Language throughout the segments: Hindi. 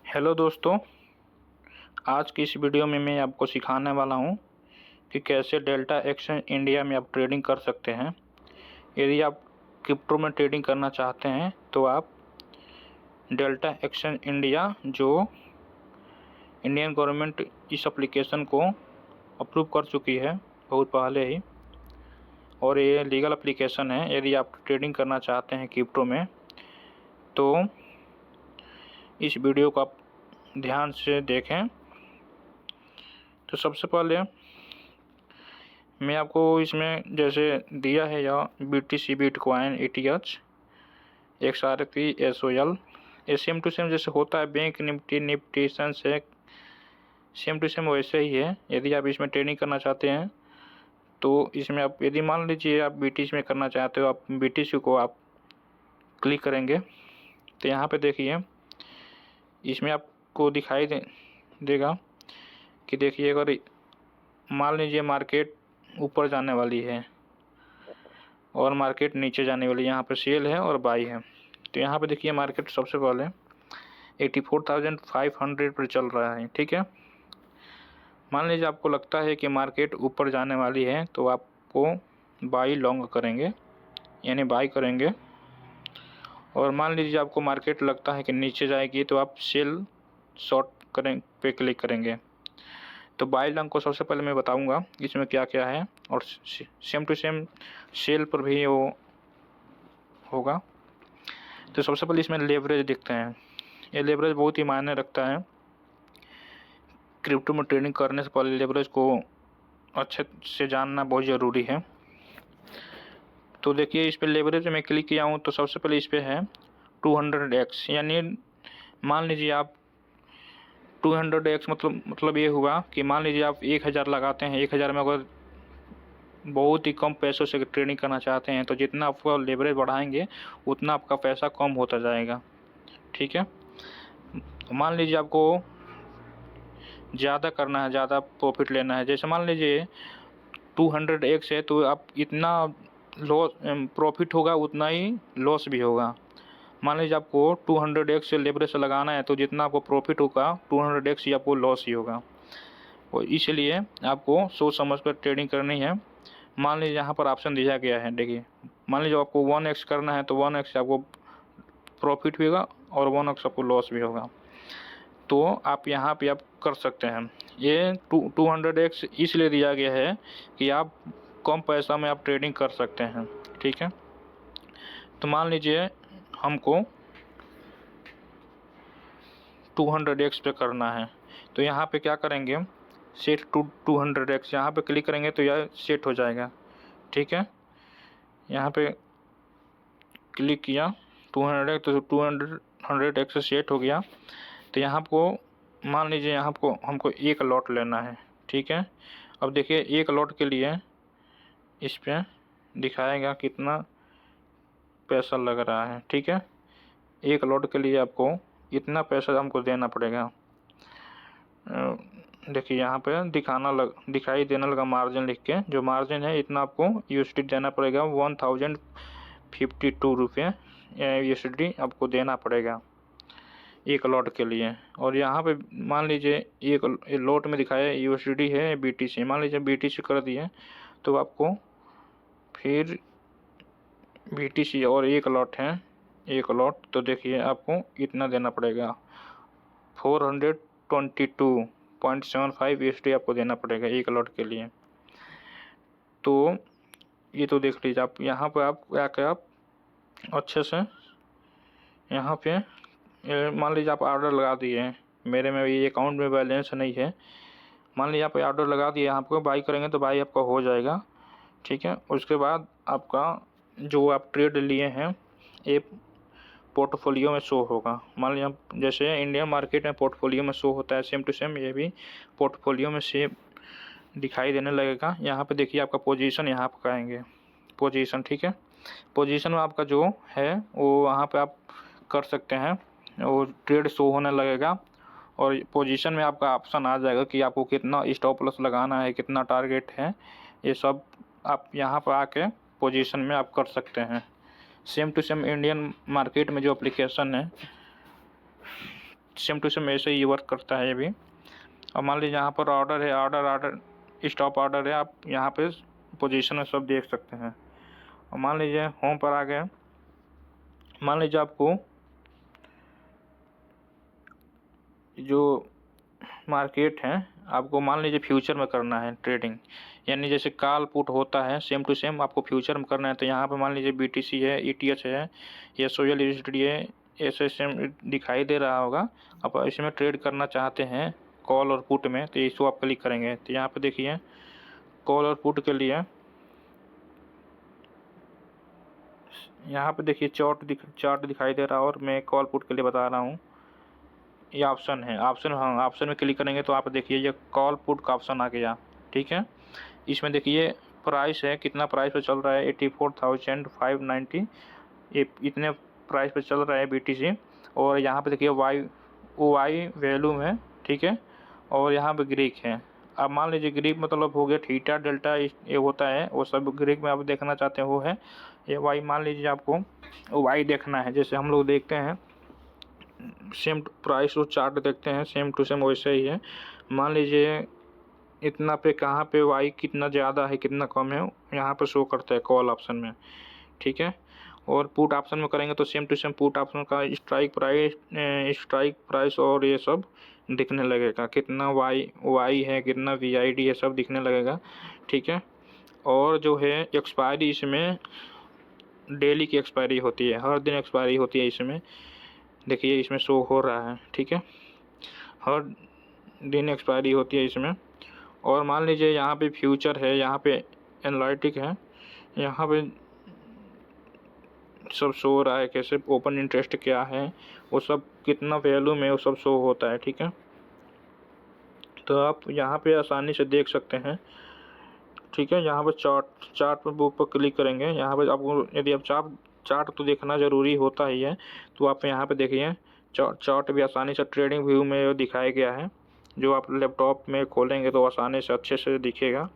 हेलो दोस्तों, आज की इस वीडियो में मैं आपको सिखाने वाला हूं कि कैसे डेल्टा एक्सचेंज इंडिया में आप ट्रेडिंग कर सकते हैं। यदि आप क्रिप्टो में ट्रेडिंग करना चाहते हैं तो आप डेल्टा एक्सचेंज इंडिया जो इंडियन गवर्नमेंट इस एप्लीकेशन को अप्रूव कर चुकी है बहुत पहले ही, और ये लीगल एप्लीकेशन है। यदि आप ट्रेडिंग करना चाहते हैं क्रिप्टो में तो इस वीडियो को आप ध्यान से देखें। तो सबसे पहले मैं आपको इसमें जैसे दिया है या BTC bitcoin ETH XRP SOL, ये सेम टू सेम जैसे होता है bank Nifty Sensex, same to same वैसे ही है। यदि आप इसमें ट्रेडिंग करना चाहते हैं तो इसमें आप यदि मान लीजिए आप BTC में करना चाहते हो, आप BTC को आप क्लिक करेंगे तो यहाँ पे देखिए इसमें आपको दिखाई देगा कि देखिए अगर मान लीजिए मार्केट ऊपर जाने वाली है और मार्केट नीचे जाने वाली, यहाँ पे सेल है और बाई है। तो यहाँ पे देखिए मार्केट सबसे पहले 84,500 पर चल रहा है, ठीक है। मान लीजिए आपको लगता है कि मार्केट ऊपर जाने वाली है तो आपको बाई लॉन्ग करेंगे, यानी बाई करेंगे। और मान लीजिए आपको मार्केट लगता है कि नीचे जाएगी तो आप सेल शॉर्ट करें पे क्लिक करेंगे। तो बाई लॉन्ग को सबसे पहले मैं बताऊंगा इसमें क्या क्या है, और सेम टू सेम सेल पर भी वो होगा। तो सबसे पहले इसमें लेवरेज दिखते हैं। ये लेवरेज बहुत ही मायने रखता है। क्रिप्टो में ट्रेडिंग करने से पहले लेवरेज को अच्छे से जानना बहुत ज़रूरी है। तो देखिए इस पर लेवरेज में क्लिक किया हूँ तो सबसे पहले इस पर है 200x, यानी मान लीजिए आप 200x मतलब ये हुआ कि मान लीजिए आप 1000 लगाते हैं। 1000 में अगर बहुत ही कम पैसों से ट्रेडिंग करना चाहते हैं तो जितना आपका लेवरेज बढ़ाएंगे उतना आपका पैसा कम होता जाएगा, ठीक है। मान लीजिए आपको ज़्यादा करना है, ज़्यादा प्रॉफिट लेना है, जैसे मान लीजिए 200x है तो आप इतना लॉस प्रॉफिट होगा उतना ही लॉस भी होगा। मान लीजिए आपको 200x से लेवरेज से लगाना है तो जितना आपको प्रॉफिट होगा 200x ही आपको लॉस ही होगा। और इसलिए आपको सोच समझ कर ट्रेडिंग करनी है। मान लीजिए यहाँ पर ऑप्शन दिया गया है, देखिए मान लीजिए आपको 1x करना है तो 1x से आपको प्रॉफिट भी होगा और 1x आपको लॉस भी होगा। तो आप यहाँ पे आप कर सकते हैं। ये 200x इसलिए दिया गया है कि आप कम पैसा में आप ट्रेडिंग कर सकते हैं, ठीक है। तो मान लीजिए हमको 200x पे करना है तो यहाँ पे क्या करेंगे, सेट टू 200x, यहाँ पे क्लिक करेंगे तो यह सेट हो जाएगा, ठीक है। यहाँ पे क्लिक किया 200x तो 200x से सेट हो गया। तो यहाँ को मान लीजिए यहाँ को हमको एक लॉट लेना है, ठीक है। अब देखिए एक लॉट के लिए इस पे दिखाएगा कितना पैसा लग रहा है, ठीक है। एक लॉट के लिए आपको इतना पैसा हमको देना पड़ेगा। देखिए यहाँ पे दिखाई देने लगा मार्जिन लिख के, जो मार्जिन है इतना आपको USD देना पड़ेगा। 1052 रुपये USD आपको देना पड़ेगा एक लॉट के लिए। और यहाँ पे मान लीजिए एक लॉट में दिखाया USD है BTC, मान लीजिए BTC कर दिए तो आपको फिर BTC और एक लॉट है, एक लॉट तो देखिए आपको इतना देना पड़ेगा 422.75 USD आपको देना पड़ेगा एक लॉट के लिए। तो ये तो देख लीजिए आप, यहाँ पे आप आके आप अच्छे से यहाँ पे मान लीजिए आप ऑर्डर लगा दिए, मेरे में ये अकाउंट में बैलेंस नहीं है, मान लीजिए आप ऑर्डर लगा दिए, आपको बाई करेंगे तो बाई आपका हो जाएगा, ठीक है। उसके बाद आपका जो आप ट्रेड लिए हैं ये पोर्टफोलियो में शो होगा। मान लीजिए जैसे इंडियन मार्केट में पोर्टफोलियो में शो होता है, सेम टू सेम ये भी पोर्टफोलियो में से दिखाई देने लगेगा। यहाँ पे देखिए आपका पोजीशन, यहाँ पर आएंगे पोजीशन, ठीक है। पोजीशन में आपका जो है वो वहाँ पे आप कर सकते हैं, वो ट्रेड शो होने लगेगा। और पोजीशन में आपका ऑप्शन आ जाएगा कि आपको कितना स्टॉप लॉस लगाना है, कितना टारगेट है, ये सब आप यहाँ पर आके पोजीशन में आप कर सकते हैं। Same to same Indian market में जो एप्लीकेशन है सेम टू सेम ऐसे ही वर्क करता है ये भी। अब मान लीजिए यहाँ पर ऑर्डर है, ऑर्डर स्टॉप ऑर्डर है, आप यहाँ पे पोजीशन में सब देख सकते हैं। और मान लीजिए होम पर आ गए, मान लीजिए आपको जो मार्केट है आपको मान लीजिए फ्यूचर में करना है ट्रेडिंग, यानी जैसे कॉल पुट होता है सेम टू सेम आपको फ्यूचर में करना है। तो यहाँ पे मान लीजिए BTC है, ETH है, या सोशल यूनिवर्सिटी है, SSM दिखाई दे रहा होगा। आप इसमें ट्रेड करना चाहते हैं कॉल और पुट में, तो इसको आप क्लिक करेंगे। तो यहाँ पे देखिए कॉल और पुट के लिए यहाँ पे देखिए चार्ट दिखाई दे रहा, और मैं कॉल पुट के लिए बता रहा हूँ। ये ऑप्शन है, हाँ ऑप्शन में क्लिक करेंगे तो आप देखिए ये कॉल पुट का ऑप्शन आ गया। ठीक है, इसमें देखिए प्राइस है, कितना प्राइस पे चल रहा है, 84,590, ये इतने प्राइस पे चल रहा है BTC। और यहाँ पे देखिए वाई वैल्यू है, ठीक है, और यहाँ पे ग्रीक है। अब मान लीजिए ग्रीक मतलब हो गया थीटा डेल्टा, ये होता है वो सब ग्रीक में आप देखना चाहते हैं वो है। ये वाई मान लीजिए आपको वाई देखना है, जैसे हम लोग देखते हैं सेम प्राइस और चार्ट देखते हैं सेम टू सेम वैसे ही है। मान लीजिए इतना पे कहाँ पे वाई कितना ज़्यादा है कितना कम है यहाँ पे शो करता है कॉल ऑप्शन में। ठीक है, और पुट ऑप्शन में करेंगे तो same to same put option का स्ट्राइक प्राइस और ये सब दिखने लगेगा, कितना वाई है कितना VID है सब दिखने लगेगा। ठीक है, और जो है एक्सपायरी इसमें डेली की एक्सपायरी होती है, हर दिन एक्सपायरी होती है इसमें, देखिए इसमें शो हो रहा है। ठीक है, हर दिन एक्सपायरी होती है इसमें। और मान लीजिए यहाँ पे फ्यूचर है, यहाँ पे एनालिटिक है, यहाँ पे सब शो हो रहा है कैसे ओपन इंटरेस्ट क्या है वो सब, कितना वैल्यू में वो सब शो होता है। ठीक है, तो आप यहाँ पे आसानी से देख सकते हैं। ठीक है, यहाँ पर चार्ट पर बुक पर क्लिक करेंगे, यहाँ पे आपको यदि आप चार्ट तो देखना ज़रूरी होता ही है, तो आप यहाँ पे देखिए चार्ट भी आसानी से ट्रेडिंग व्यू में दिखाया गया है, जो आप लैपटॉप में खोलेंगे तो आसानी से अच्छे से दिखेगा।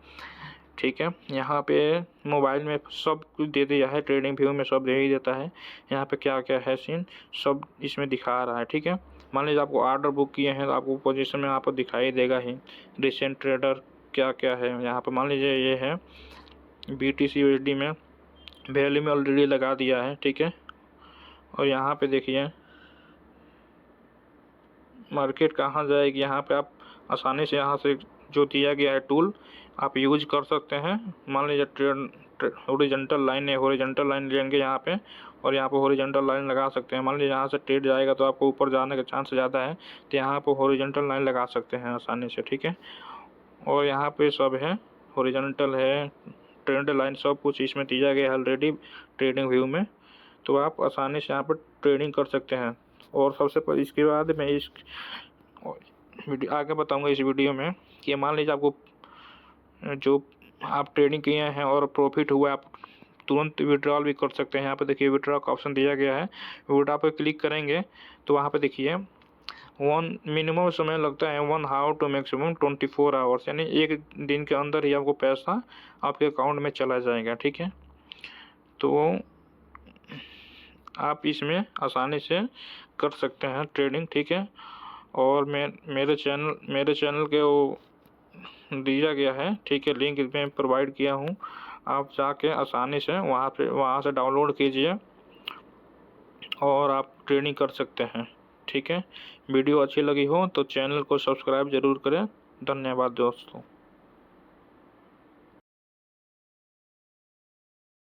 ठीक है, यहाँ पे मोबाइल में सब कुछ दे दिया है, ट्रेडिंग व्यू में सब दे ही देता है, यहाँ पे क्या क्या है सीन सब इसमें दिखा रहा है। ठीक है, मान लीजिए आपको ऑर्डर बुक किए हैं तो आपको पोजीशन में आपको दिखाई देगा ही रिसेंट ट्रेडर क्या क्या है। यहाँ पे मान लीजिए ये है BTC USD में वैल्यू में ऑलरेडी लगा दिया है। ठीक है, और यहाँ पे देखिए मार्केट कहाँ जाएगी, यहाँ पे आप आसानी से यहाँ से जो दिया गया है टूल आप यूज कर सकते हैं। मान लीजिए हॉरिजॉन्टल लाइन है, हॉरिजॉन्टल लाइन लेंगे यहाँ पे, और यहाँ पे हॉरिजॉन्टल लाइन लगा सकते हैं। मान लीजिए यहाँ से ट्रेड जाएगा तो आपको ऊपर जाने का चांस ज़्यादा है, तो यहाँ पे हॉरिजॉन्टल लाइन लगा सकते हैं आसानी से। ठीक है, और यहाँ पे सब है हॉरिजॉन्टल है, ट्रेंड लाइन सब कुछ इसमें दिया गया है ऑलरेडी ट्रेडिंग व्यू में, तो आप आसानी से यहाँ पर ट्रेडिंग कर सकते हैं। और सबसे इसके बाद मैं इस आगे बताऊंगा इस वीडियो में कि मान लीजिए आपको जो आप ट्रेडिंग किए हैं और प्रॉफिट हुआ आप तुरंत विड्रॉल भी कर सकते हैं। यहाँ पे देखिए विड्रॉ का ऑप्शन दिया गया है, विड्रॉ पे क्लिक करेंगे तो वहाँ पे देखिए मिनिमम समय लगता है 1 आवर टू मैक्सिमम 24 आवर्स, यानी एक दिन के अंदर ही आपको पैसा आपके अकाउंट में चला जाएगा। ठीक है, तो आप इसमें आसानी से कर सकते हैं ट्रेडिंग। ठीक है, और मेरे चैनल के वो दिया गया है, ठीक है, लिंक इसमें प्रोवाइड किया हूँ, आप जाके आसानी से वहाँ से डाउनलोड कीजिए और आप ट्रेडिंग कर सकते हैं। ठीक है, वीडियो अच्छी लगी हो तो चैनल को सब्सक्राइब ज़रूर करें। धन्यवाद दोस्तों।